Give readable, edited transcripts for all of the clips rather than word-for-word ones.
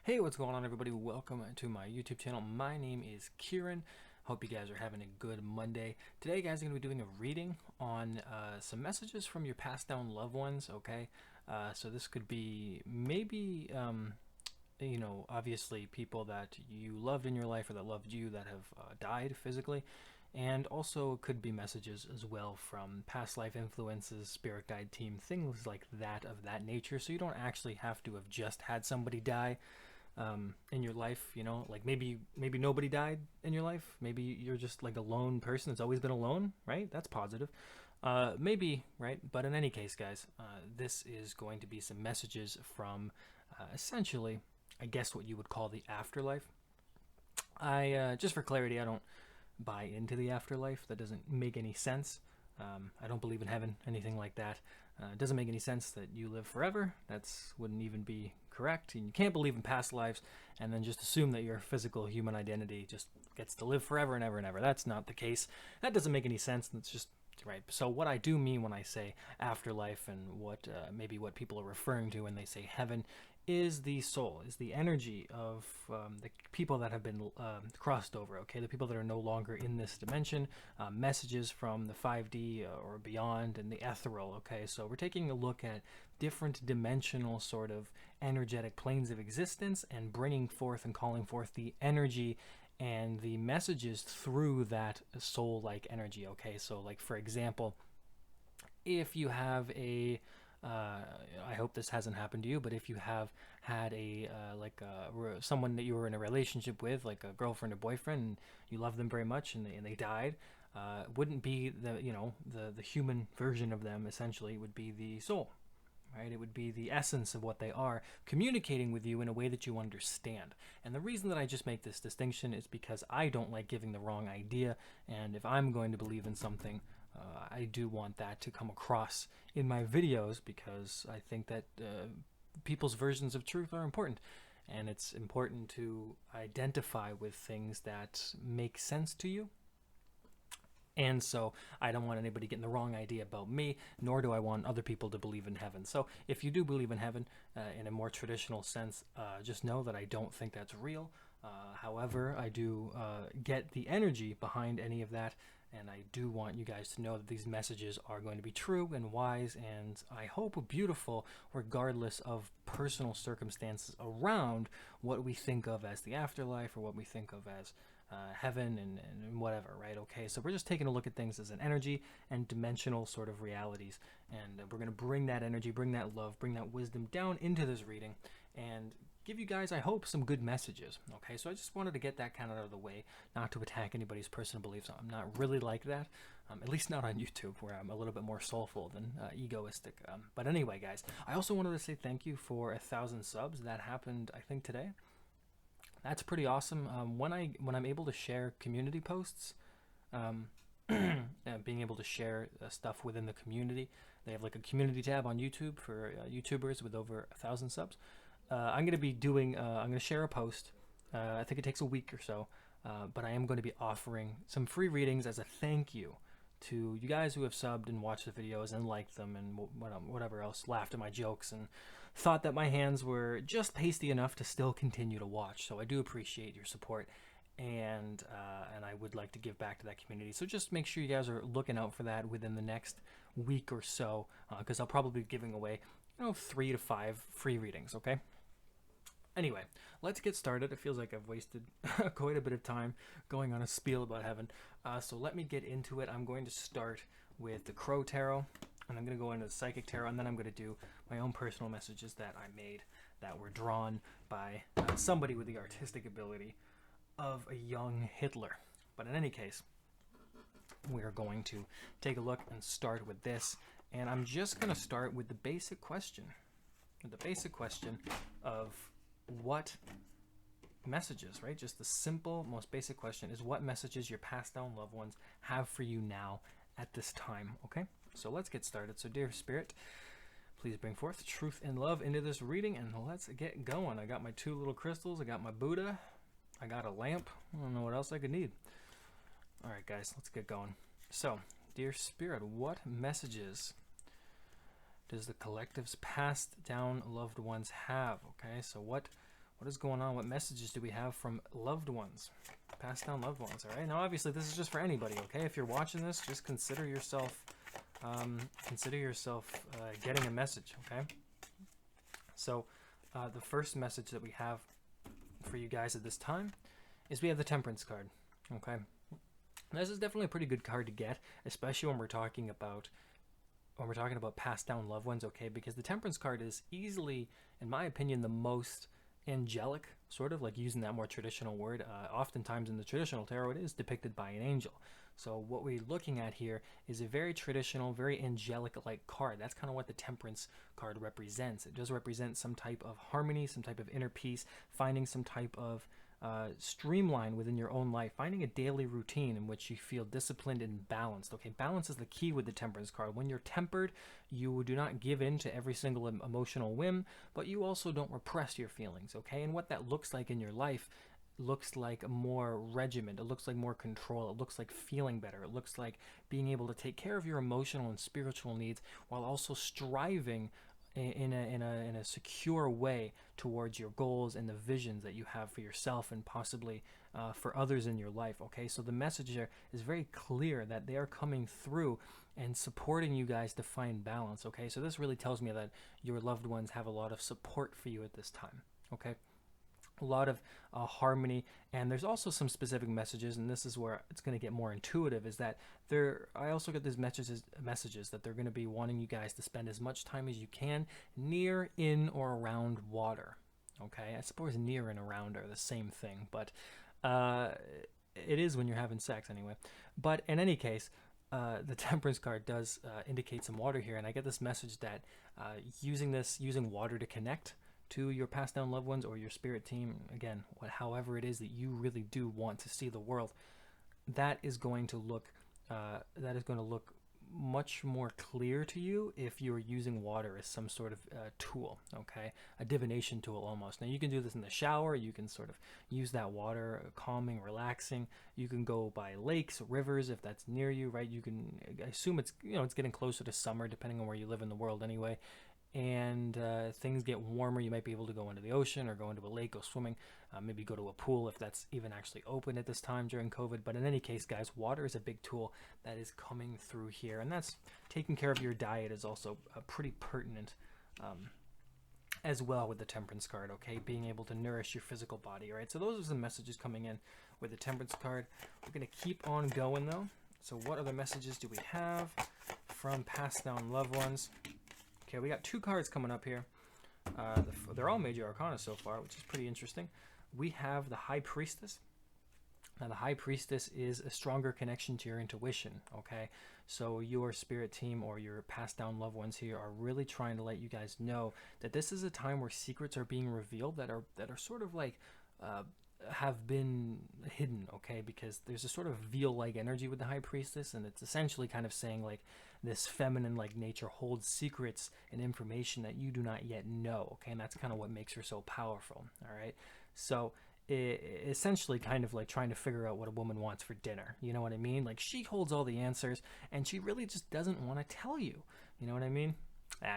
Hey, what's going on, everybody? Welcome to my YouTube channel. My name is Kieran. Hope you guys are having a good Monday. Today, guys, I'm going to be doing a reading on some messages from your passed down loved ones, okay? So this could be maybe, obviously people that you loved in your life or that loved you that have died physically. And also could be messages as well from past life influences, spirit guide team, things like that of that nature. So you don't actually have to have just had somebody die in your life, like maybe nobody died in your life. Maybe you're just like a lone person that's always been alone, right? That's positive. Maybe, right? But in any case, guys, this is going to be some messages from essentially, I guess, what you would call the afterlife. Just for clarity, I don't buy into the afterlife. That doesn't make any sense. I don't believe in heaven, anything like that. It doesn't make any sense that you live forever. That's wouldn't even be correct. And you can't believe in past lives and then just assume that your physical human identity just gets to live forever and ever and ever. That's not the case. That doesn't make any sense. That's just right. So what I do mean when I say afterlife and what maybe what people are referring to when they say heaven is the soul, is the energy of the people that have been crossed over, okay? The people that are no longer in this dimension, messages from the 5D or beyond and the ethereal, okay? So we're taking a look at different dimensional sort of energetic planes of existence and bringing forth and calling forth the energy and the messages through that soul-like energy, okay? So like, for example, if you have a I hope this hasn't happened to you, but if you have had a someone that you were in a relationship with, like a girlfriend or boyfriend, and you love them very much, and they died, wouldn't be the human version of them. Essentially, it would be the soul, right? It would be the essence of what they are, communicating with you in a way that you understand. And the reason that I just make this distinction is because I don't like giving the wrong idea, and if I'm going to believe in something, I do want that to come across in my videos because I think that people's versions of truth are important. And it's important to identify with things that make sense to you. And so I don't want anybody getting the wrong idea about me, nor do I want other people to believe in heaven. So if you do believe in heaven in a more traditional sense, just know that I don't think that's real. However, I do get the energy behind any of that, and I do want you guys to know that these messages are going to be true and wise, and I hope beautiful, regardless of personal circumstances around what we think of as the afterlife or what we think of as heaven and whatever, right? Okay, so we're just taking a look at things as an energy and dimensional sort of realities, and we're going to bring that energy, bring that love, bring that wisdom down into this reading and give you guys, I hope, some good messages. Okay, so I just wanted to get that kind of out of the way, not to attack anybody's personal beliefs. I'm not really like that, at least not on YouTube, where I'm a little bit more soulful than egoistic. But anyway, guys, I also wanted to say thank you for 1,000 subs. That happened, I think, today. That's pretty awesome. When I'm able to share community posts, being able to share stuff within the community, they have like a community tab on YouTube for YouTubers with over 1,000 subs. I'm going to be doing, I'm going to share a post. I think it takes a week or so, but I am going to be offering some free readings as a thank you to you guys who have subbed and watched the videos and liked them and whatever else, laughed at my jokes and thought that my hands were just pasty enough to still continue to watch. So I do appreciate your support, and I would like to give back to that community. So just make sure you guys are looking out for that within the next week or so, because I'll probably be giving away 3 to 5 free readings, okay? Anyway, let's get started. It feels like I've wasted quite a bit of time going on a spiel about heaven. So let me get into it. I'm going to start with the Crow Tarot, and I'm going to go into the Psychic Tarot, and then I'm going to do my own personal messages that I made that were drawn by somebody with the artistic ability of a young Hitler. But in any case, we're going to take a look and start with this. And I'm just going to start with the basic question. The basic question of what messages, right? Just the simple, most basic question is what messages your passed down loved ones have for you now at this time, okay? So let's get started. So dear Spirit, please bring forth truth and love into this reading, and let's get going. I got my 2 little crystals. I got my Buddha. I got a lamp. I don't know what else I could need. All right, guys, let's get going. So, dear Spirit, what messages does the collective's passed down loved ones have? Okay, so what What is going on? What messages do we have from loved ones? Passed down loved ones, all right? Now, obviously, this is just for anybody, okay? If you're watching this, just consider yourself getting a message, okay? So, the first message that we have for you guys at this time is we have the Temperance card, okay? This is definitely a pretty good card to get, especially when we're talking about passed down loved ones, okay? Because the Temperance card is easily, in my opinion, the most angelic, sort of like using that more traditional word. Oftentimes in the traditional tarot, it is depicted by an angel. So what we're looking at here is a very traditional, very angelic-like card. That's kind of what the Temperance card represents. It does represent some type of harmony, some type of inner peace, finding some type of streamline within your own life, finding a daily routine in which you feel disciplined and balanced. Okay, balance is the key with the Temperance card. When you're tempered, you do not give in to every single emotional whim, but you also don't repress your feelings. Okay, and what that looks like in your life looks like more regiment. It looks like more control. It looks like feeling better. It looks like being able to take care of your emotional and spiritual needs while also striving in a secure way towards your goals and the visions that you have for yourself and possibly for others in your life. Okay, so the message there is very clear that they are coming through and supporting you guys to find balance. Okay, so this really tells me that your loved ones have a lot of support for you at this time. Okay, a lot of harmony, and there's also some specific messages, and this is where it's going to get more intuitive, is that I also get these messages that they're going to be wanting you guys to spend as much time as you can near, in, or around water. Okay, I suppose near and around are the same thing, but it is when you're having sex anyway. But in any case, the Temperance card does indicate some water here, and I get this message that using water to connect to your passed down loved ones or your spirit team, again, however it is that you really do want to see the world, that is going to look much more clear to you if you're using water as some sort of tool, okay? A divination tool almost. Now you can do this in the shower. You can sort of use that water, calming, relaxing. You can go by lakes, rivers if that's near you, right? You can, I assume it's getting closer to summer depending on where you live in the world anyway. And things get warmer, you might be able to go into the ocean or go into a lake, go swimming, maybe go to a pool if that's even actually open at this time during COVID. But in any case, guys, water is a big tool that is coming through here. And that's taking care of your diet is also pretty pertinent as well with the Temperance card, okay? Being able to nourish your physical body, right? So those are some messages coming in with the Temperance card. We're going to keep on going, though. So what other messages do we have from passed down loved ones? Okay, we got two cards coming up here. They're all major arcana so far, which is pretty interesting. We have the High Priestess. Now, the High Priestess is a stronger connection to your intuition, okay? So your spirit team or your passed down loved ones here are really trying to let you guys know that this is a time where secrets are being revealed that are sort of like have been hidden, okay? Because there's a sort of veil-like energy with the High Priestess, and it's essentially kind of saying like this feminine-like nature holds secrets and information that you do not yet know, okay? And that's kind of what makes her so powerful, all right? So essentially kind of like trying to figure out what a woman wants for dinner, you know what I mean? Like she holds all the answers, and she really just doesn't want to tell you, you know what I mean?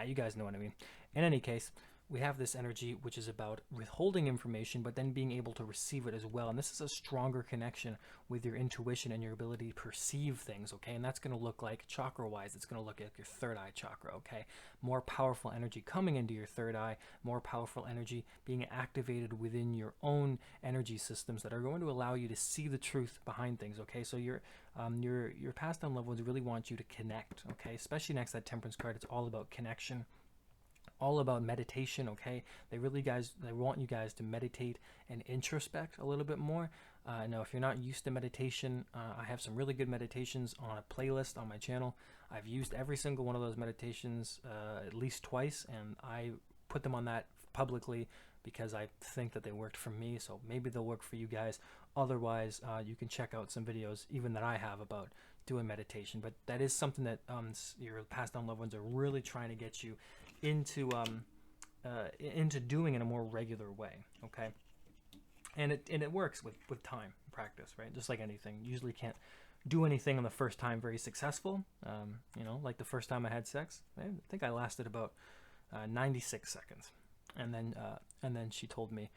You guys know what I mean. In any case, we have this energy which is about withholding information but then being able to receive it as well, and this is a stronger connection with your intuition and your ability to perceive things, okay? And that's going to look like chakra wise, it's going to look like your third eye chakra, okay? More powerful energy coming into your third eye, more powerful energy being activated within your own energy systems that are going to allow you to see the truth behind things, okay? So your passed down loved ones really want you to connect, okay? Especially next to that Temperance card, it's all about connection, all about meditation, okay? They want you guys to meditate and introspect a little bit more. Now, if you're not used to meditation, I have some really good meditations on a playlist on my channel. I've used every single one of those meditations at least twice, and I put them on that publicly because I think that they worked for me, so maybe they'll work for you guys. Otherwise, you can check out some videos, even that I have, about doing meditation. But that is something that your passed down loved ones are really trying to get you into doing in a more regular way, okay? And it works with time and practice, right? Just like anything. You usually can't do anything on the first time very successful. Like the first time I had sex, I think I lasted about 96 seconds. And then she told me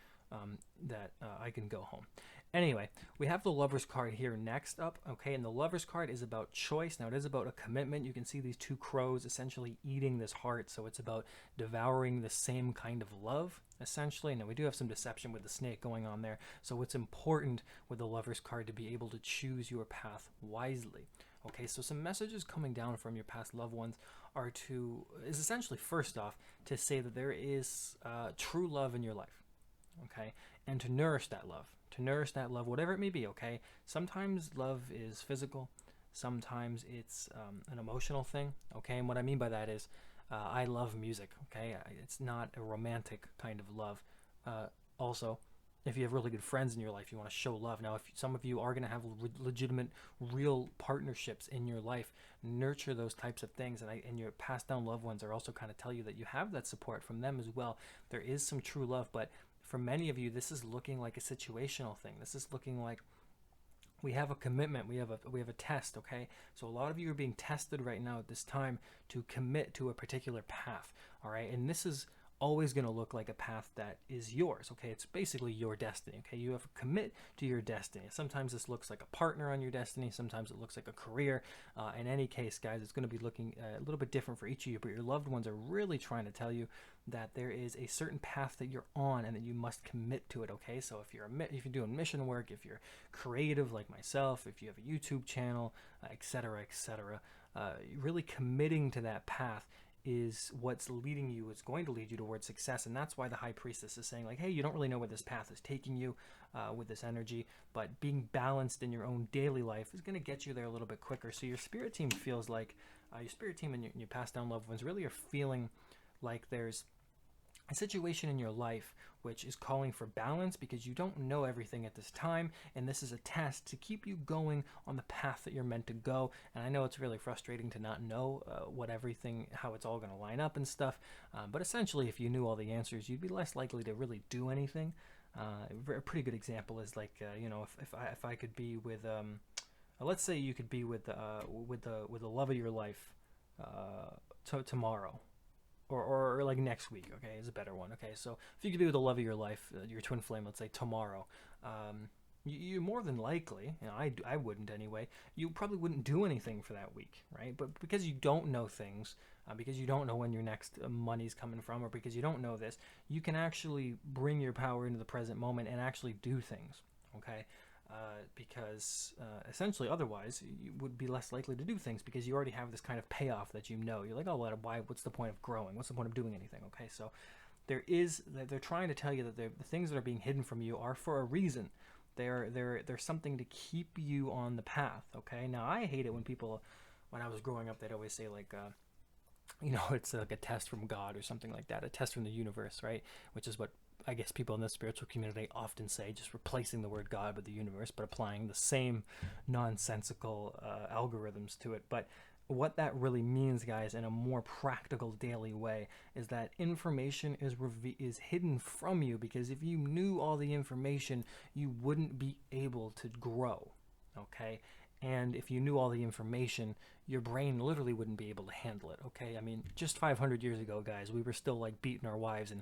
that I can go home. Anyway, we have the Lover's card here next up, okay? And the Lover's card is about choice. Now, it is about a commitment. You can see these two crows essentially eating this heart, so it's about devouring the same kind of love, essentially. Now, we do have some deception with the snake going on there, so it's important with the Lover's card to be able to choose your path wisely. Okay, so some messages coming down from your past loved ones is essentially, first off, to say that there is true love in your life, okay? And to nourish that love, whatever it may be, okay? Sometimes love is physical, sometimes it's an emotional thing, okay? And what I mean by that is I love music, okay? It's not a romantic kind of love. Also, if you have really good friends in your life, you want to show love. Now, if some of you are going to have legitimate, real partnerships in your life, nurture those types of things. And your passed down loved ones are also kind of tell you that you have that support from them as well. There is some true love, but for many of you, this is looking like a situational thing. This is looking like we have a commitment, we have a test, okay? So a lot of you are being tested right now at this time to commit to a particular path, all right? And this is always going to look like a path that is yours, okay? It's basically your destiny, okay? You have to commit to your destiny. Sometimes this looks like a partner on your destiny. Sometimes it looks like a career. In any case, guys, it's going to be looking a little bit different for each of you, but your loved ones are really trying to tell you that there is a certain path that you're on and that you must commit to it, okay? So if you're doing mission work, if you're creative like myself, if you have a YouTube channel, etc., really committing to that path is what's leading you. It's going to lead you towards success, and that's why the High Priestess is saying, like, hey, you don't really know where this path is taking you with this energy, but being balanced in your own daily life is going to get you there a little bit quicker. So your spirit team feels like your spirit team and your passed down loved ones really are feeling like there's a situation in your life which is calling for balance because you don't know everything at this time, and this is a test to keep you going on the path that you're meant to go. And I know it's really frustrating to not know how it's all going to line up and stuff, but essentially if you knew all the answers, you'd be less likely to really do anything. A pretty good example is like if I could be with let's say you could be with the love of your life tomorrow, or like next week, okay, is a better one. Okay, so if you could be with the love of your life, your twin flame, let's say tomorrow, you more than likely, I wouldn't anyway, you probably wouldn't do anything for that week, right? But because you don't know things, because you don't know when your next money's coming from, or because you don't know this, you can actually bring your power into the present moment and actually do things, okay? Because essentially otherwise you would be less likely to do things because you already have this kind of payoff that you're like, oh, what's the point of growing, what's the point of doing anything? Okay, so they're trying to tell you that the things that are being hidden from you are for a reason. They're something to keep you on the path. Okay, now I hate it when I was growing up, they'd always say like it's like a test from God or something like that, a test from the universe, right? Which is what I guess people in the spiritual community often say, just replacing the word God with the universe, but applying the same nonsensical algorithms to it. But what that really means, guys, in a more practical daily way, is that information is hidden from you, because if you knew all the information, you wouldn't be able to grow, okay? And if you knew all the information, your brain literally wouldn't be able to handle it, okay? I mean, just 500 years ago, guys, we were still like beating our wives,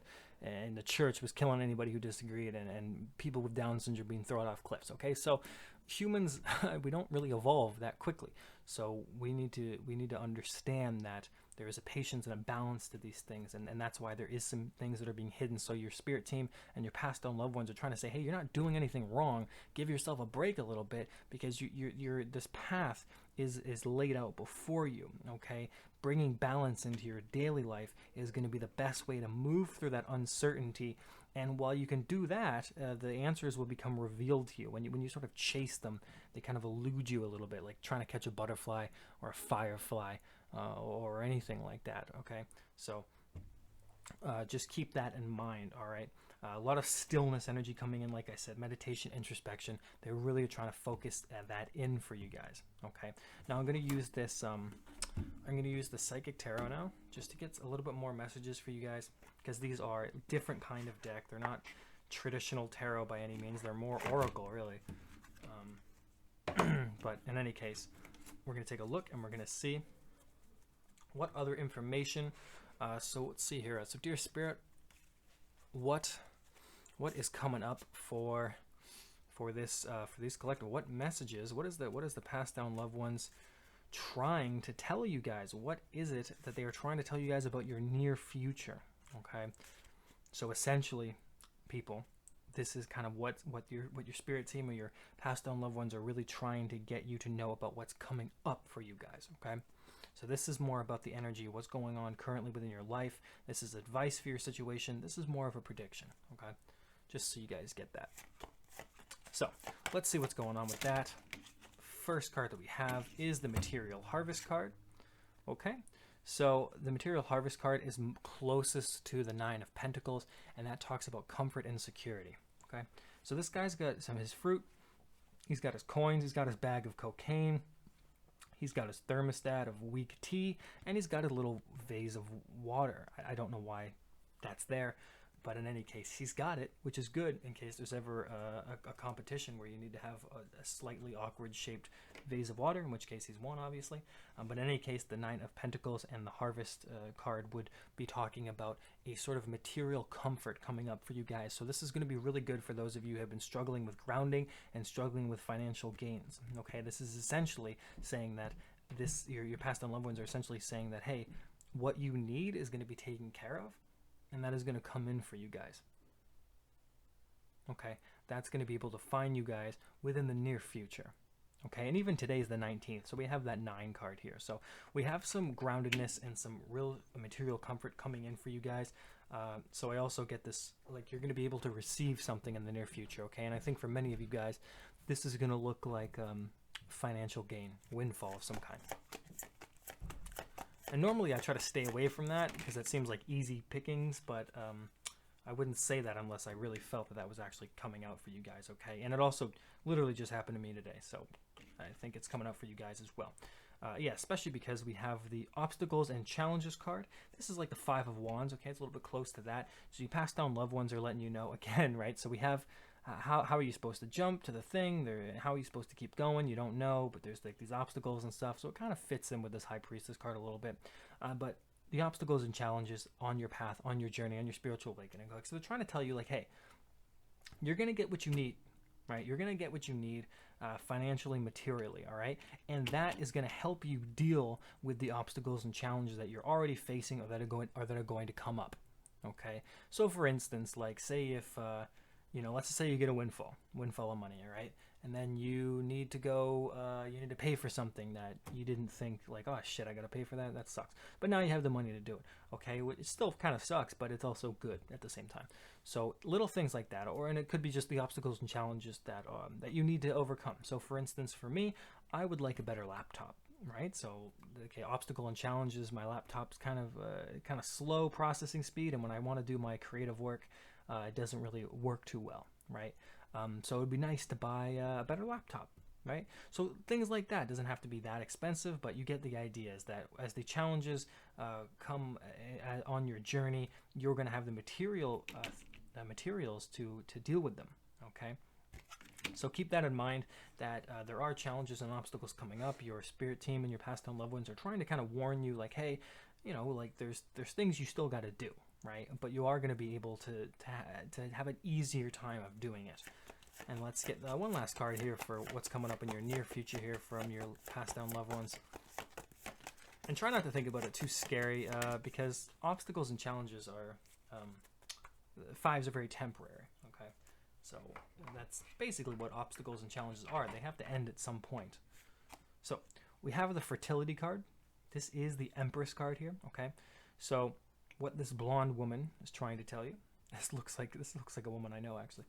and the church was killing anybody who disagreed, and people with Down syndrome being thrown off cliffs, okay? So humans, we don't really evolve that quickly. So we need to understand that there is a patience and a balance to these things, and that's why there is some things that are being hidden. So your spirit team and your passed on loved ones are trying to say, hey, you're not doing anything wrong. Give yourself a break a little bit, because you're this path is laid out before you, okay? Bringing balance into your daily life is going to be the best way to move through that uncertainty. And while you can do that, the answers will become revealed to you. When you sort of chase them, they kind of elude you a little bit, like trying to catch a butterfly or a firefly or anything like that, okay? So just keep that in mind, all right? A lot of stillness energy coming in, like I said, meditation, introspection. They really are trying to focus that in for you guys, okay? Now I'm going to use this, I'm going to use the Psychic Tarot now, just to get a little bit more messages for you guys, because these are a different kind of deck. They're not traditional tarot by any means. They're more oracle, really. But in any case, we're going to take a look, and we're going to see what other information. So let's see here. So, dear Spirit, what is coming up for this for these collective? What messages? What is the passed down loved ones trying to tell you guys? What is it that they are trying to tell you guys about your near future? Okay, so essentially, people, this is kind of what your spirit team or your passed down loved ones are really trying to get you to know about what's coming up for you guys. Okay, so this is more about the energy, what's going on currently within your life. This is advice for your situation. This is more of a prediction. Okay, just so you guys get that. So let's see what's going on with that. First card that we have is the Material Harvest card. Okay, so the Material Harvest card is closest to the Nine of Pentacles, and that talks about comfort and security. Okay, so this guy's got some of his fruit, he's got his coins, he's got his bag of cocaine, he's got his thermostat of weak tea, and he's got a little vase of water. I don't know why that's there, but in any case, he's got it, which is good in case there's ever a competition where you need to have a slightly awkward shaped vase of water, in which case he's won, obviously. But in any case, the Nine of Pentacles and the Harvest card would be talking about a sort of material comfort coming up for you guys. So this is going to be really good for those of you who have been struggling with grounding and struggling with financial gains. Okay, this is essentially saying that your past and loved ones are essentially saying that, hey, what you need is going to be taken care of, and that is going to come in for you guys. Okay, that's going to be able to find you guys within the near future. Okay, and even today is the 19th, so we have that 9 card here. So we have some groundedness and some real material comfort coming in for you guys. So I also get this, like, you're going to be able to receive something in the near future. Okay, and I think for many of you guys, this is going to look like financial gain, windfall of some kind. And normally I try to stay away from that because it seems like easy pickings, but I wouldn't say that unless I really felt that that was actually coming out for you guys, okay? And it also literally just happened to me today, so I think it's coming out for you guys as well. Yeah, especially because we have the Obstacles and Challenges card. This is like the Five of Wands, okay? It's a little bit close to that. So you pass down loved ones are letting you know again, right? So we have how are you supposed to jump to the thing? How are you supposed to keep going? You don't know, but there's like these obstacles and stuff. So it kind of fits in with this High Priestess card a little bit. But the obstacles and challenges on your path, on your journey, on your spiritual awakening. Like, so they're trying to tell you, like, hey, you're going to get what you need, right? You're going to get what you need financially, materially, all right? And that is going to help you deal with the obstacles and challenges that you're already facing or that are going to come up, okay? So, for instance, like, say if... let's just say you get a windfall of money, all right? And then you need to go, you need to pay for something that you didn't think, like, oh shit, I gotta pay for that? That sucks. But now you have the money to do it, okay? It still kind of sucks, but it's also good at the same time. So little things like that, and it could be just the obstacles and challenges that you need to overcome. So for instance, for me, I would like a better laptop, right? So, okay, obstacle and challenges, my laptop's kind of slow processing speed, and when I want to do my creative work, it doesn't really work too well, right? So it would be nice to buy a better laptop, right? So things like that. Doesn't have to be that expensive, but you get the idea, is that as the challenges come on your journey, you're going to have the materials to deal with them, okay? So keep that in mind, that there are challenges and obstacles coming up. Your spirit team and your past down loved ones are trying to kind of warn you, like, hey, like there's things you still got to do, right? But you are going to be able to have an easier time of doing it. And let's get one last card here for what's coming up in your near future here from your passed down loved ones. And try not to think about it too scary, because obstacles and challenges are, fives are very temporary, okay? So that's basically what obstacles and challenges are. They have to end at some point. So we have the Fertility card. This is the Empress card here, okay? So what this blonde woman is trying to tell you, this looks like a woman I know, actually.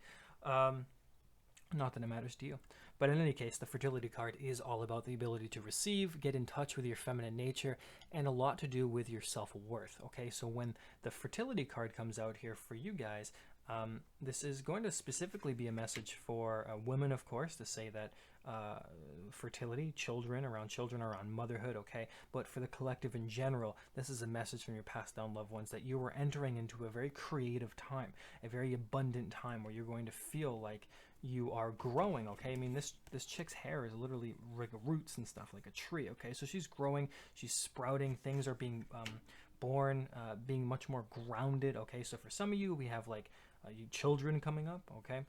Not that it matters to you. But in any case, the Fertility card is all about the ability to receive, get in touch with your feminine nature, and a lot to do with your self-worth, okay? So when the Fertility card comes out here for you guys, this is going to specifically be a message for women, of course, to say that fertility, children, around motherhood, okay? But for the collective in general, this is a message from your passed down loved ones that you are entering into a very creative time, a very abundant time where you're going to feel like you are growing, okay? I mean, this chick's hair is literally like roots and stuff, like a tree, okay? So she's growing, she's sprouting, things are being born, being much more grounded. Okay, so for some of you, we have like you children coming up. Okay,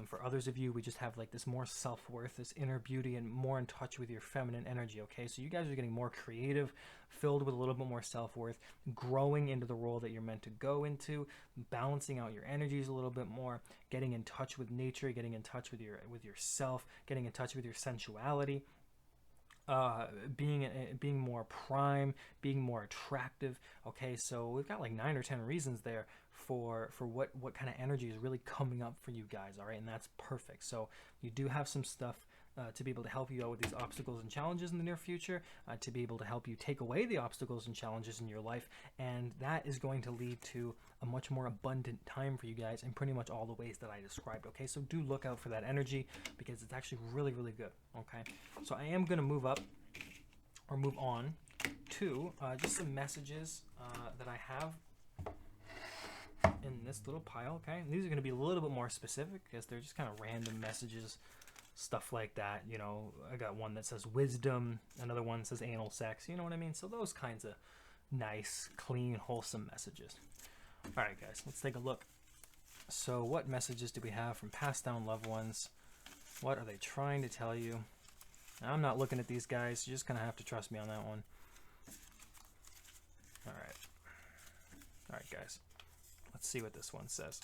for others of you, we just have like this more self-worth, this inner beauty, and more in touch with your feminine energy. Okay, so you guys are getting more creative, filled with a little bit more self-worth, growing into the role that you're meant to go into, balancing out your energies a little bit more, getting in touch with nature, getting in touch with yourself, getting in touch with your sensuality, being more prime, being more attractive. Okay, so we've got like 9 or 10 reasons there for what kind of energy is really coming up for you guys. All right, and that's perfect. So you do have some stuff to be able to help you out with these obstacles and challenges in the near future, to be able to help you take away the obstacles and challenges in your life, and that is going to lead to a much more abundant time for you guys in pretty much all the ways that I described. Okay, so do look out for that energy, because it's actually really, really good. Okay, so I am going to move on to just some messages that I have in this little pile. Okay, and these are going to be a little bit more specific, because they're just kind of random messages, stuff like that. You know, I got one that says wisdom, another one says anal sex, you know what I mean? So those kinds of nice, clean, wholesome messages. All right, guys, let's take a look. So what messages do we have from passed down loved ones? What are they trying to tell you? Now, I'm not looking at these guys. You're just going to have to trust me on that one. All right, guys. Let's see what this one says.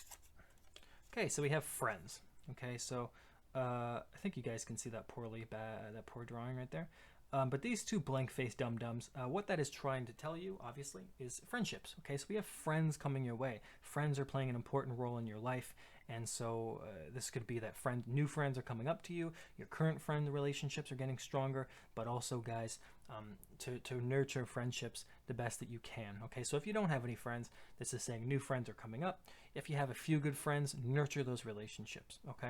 Okay, so we have friends. Okay, so I think you guys can see that that poor drawing right there. But these two blank-faced dum-dums, what that is trying to tell you, obviously, is friendships. Okay, so we have friends coming your way. Friends are playing an important role in your life, and so this could be that new friends are coming up to you. Your current friend relationships are getting stronger, but also, guys, to nurture friendships the best that you can. Okay, so if you don't have any friends, this is saying new friends are coming up. If you have a few good friends, nurture those relationships. Okay,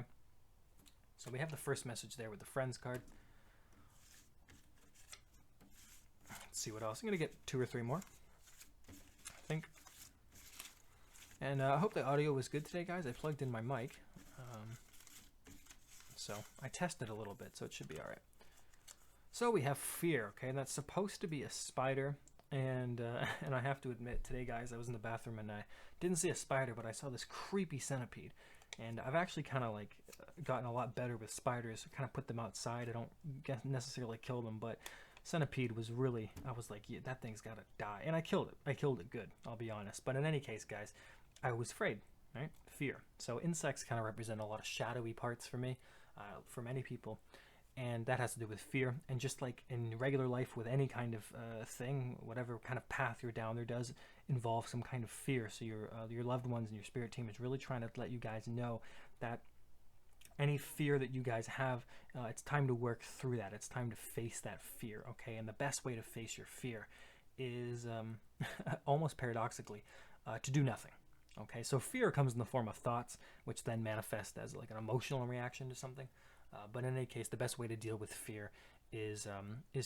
so we have the first message there with the friends card. Let's see what else. I'm going to get 2 or 3 more, I think. And I hope the audio was good today, guys. I plugged in my mic. So I tested a little bit, so it should be all right. So we have fear, okay? And that's supposed to be a spider. And I have to admit, today, guys, I was in the bathroom and I didn't see a spider, but I saw this creepy centipede. And I've actually kind of like gotten a lot better with spiders. Kind of put them outside. I don't necessarily kill them, but centipede was really, I was like, yeah, that thing's gotta die. And I killed it. I killed it good, I'll be honest. But in any case, guys, I was afraid, right? Fear. So insects kind of represent a lot of shadowy parts for me, for many people. And that has to do with fear. And just like in regular life with any kind of thing, whatever kind of path you're down, there does involve some kind of fear. So your loved ones and your spirit team is really trying to let you guys know that any fear that you guys have, it's time to work through that. It's time to face that fear, okay? And the best way to face your fear is, almost paradoxically, to do nothing, okay? So fear comes in the form of thoughts, which then manifest as like an emotional reaction to something. But in any case, the best way to deal with fear is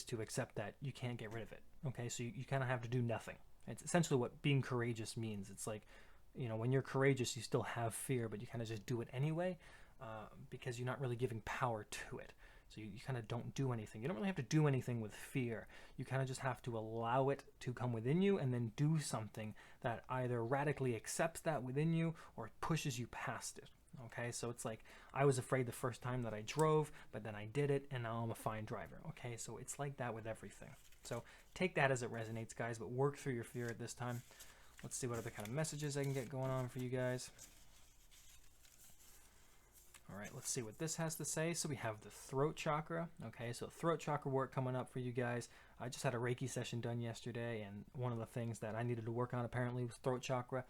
to accept that you can't get rid of it, okay? So you kind of have to do nothing. It's essentially what being courageous means. It's like, you know, when you're courageous, you still have fear, but you kind of just do it anyway. Because you're not really giving power to it. So you kind of don't do anything. You don't really have to do anything with fear. You kind of just have to allow it to come within you and then do something that either radically accepts that within you or pushes you past it. Okay, so it's like I was afraid the first time that I drove, but then I did it and now I'm a fine driver. Okay, so it's like that with everything. So take that as it resonates, guys, but work through your fear at this time. Let's see what other kind of messages I can get going on for you guys. All right, let's see what this has to say. So we have the throat chakra. Okay, so throat chakra work coming up for you guys. I just had a Reiki session done yesterday, and one of the things that I needed to work on apparently was throat chakra.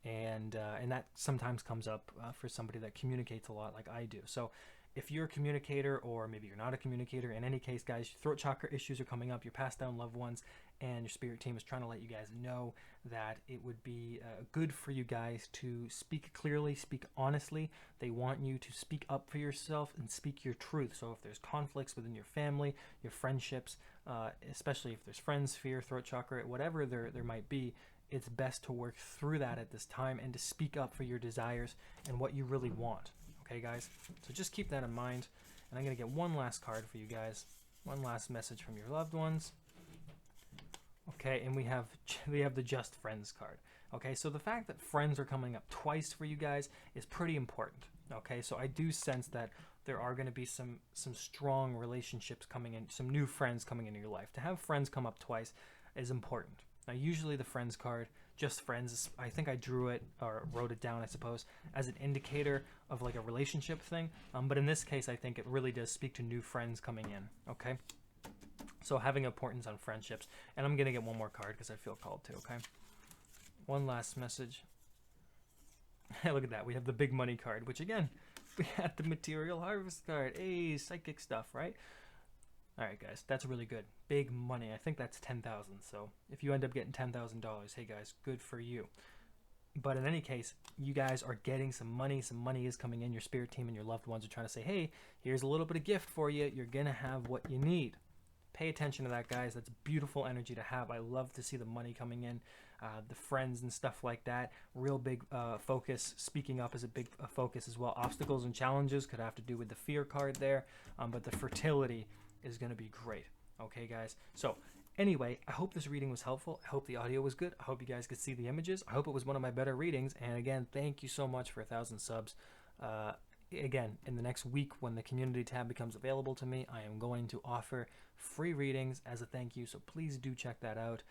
And that sometimes comes up for somebody that communicates a lot like I do. So if you're a communicator, or maybe you're not a communicator, in any case, guys, throat chakra issues are coming up, your passed down loved ones, and your spirit team is trying to let you guys know that it would be good for you guys to speak clearly, speak honestly. They want you to speak up for yourself and speak your truth. So if there's conflicts within your family, your friendships, especially if there's friends, fear, throat chakra, whatever there might be, it's best to work through that at this time and to speak up for your desires and what you really want. Okay, guys? So just keep that in mind. And I'm going to get one last card for you guys. One last message from your loved ones. Okay, and we have the Just Friends card. Okay, so the fact that friends are coming up twice for you guys is pretty important. Okay, so I do sense that there are going to be some strong relationships coming in, some new friends coming into your life. To have friends come up twice is important. Now, usually the friends card, Just Friends, I think I drew it or wrote it down, I suppose, as an indicator of like a relationship thing. But in this case, I think it really does speak to new friends coming in. Okay. So having importance on friendships. And I'm going to get one more card because I feel called to, okay? One last message. Look at that. We have the big money card, which again, we had the material harvest card. Hey, psychic stuff, right? All right, guys, that's really good. Big money. I think that's 10,000. So if you end up getting $10,000, hey guys, good for you. But in any case, you guys are getting some money. Some money is coming in. Your spirit team and your loved ones are trying to say, hey, here's a little bit of gift for you. You're going to have what you need. Pay attention to that, guys. That's beautiful energy to have. I love to see the money coming in, the friends and stuff like that. Real big focus. Speaking up is a big focus as well. Obstacles and challenges could have to do with the fear card there, but the fertility is going to be great. Okay, guys. So anyway, I hope this reading was helpful. I hope the audio was good. I hope you guys could see the images. I hope it was one of my better readings. And again, thank you so much for 1,000 subs. Again, in the next week when the community tab becomes available to me, I am going to offer free readings as a thank you, so please do check that out.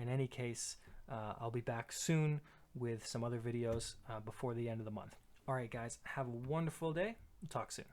In any case, I'll be back soon with some other videos before the end of the month. All right, guys, have a wonderful day. Talk soon.